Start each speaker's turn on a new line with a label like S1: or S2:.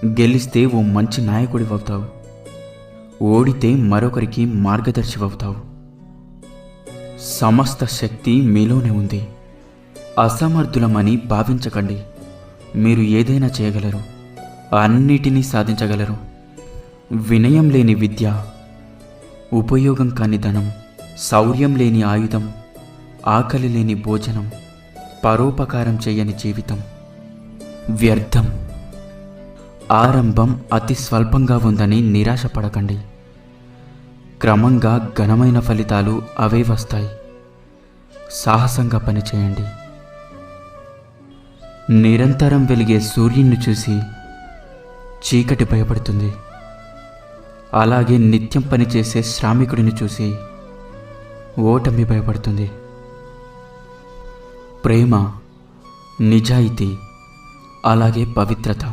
S1: గెలిస్తే ఓ మంచి నాయకుడివవుతావు, ఓడితే మరొకరికి మార్గదర్శివవుతావు. సమస్త శక్తి మీలోనే ఉంది. అసమర్థులమని భావించకండి. మీరు ఏదైనా చేయగలరు, అన్నిటినీ సాధించగలరు. వినయం లేని విద్య, ఉపయోగం కాని ధనం, శౌర్యం లేని ఆయుధం, ఆకలి లేని భోజనం, పరోపకారం చేయని జీవితం వ్యర్థం. ఆరంభం అతి స్వల్పంగా ఉందని నిరాశపడకండి. క్రమంగా ఘనమైన ఫలితాలు అవే వస్తాయి. సాహసంగా పనిచేయండి. నిరంతరం వెలిగే సూర్యుని చూసి చీకటి భయపడుతుంది. అలాగే నిత్యం పనిచేసే శ్రామికుడిని చూసి ఓటమి భయపడుతుంది. ప్రేమ, నిజాయితీ, అలాగే పవిత్రత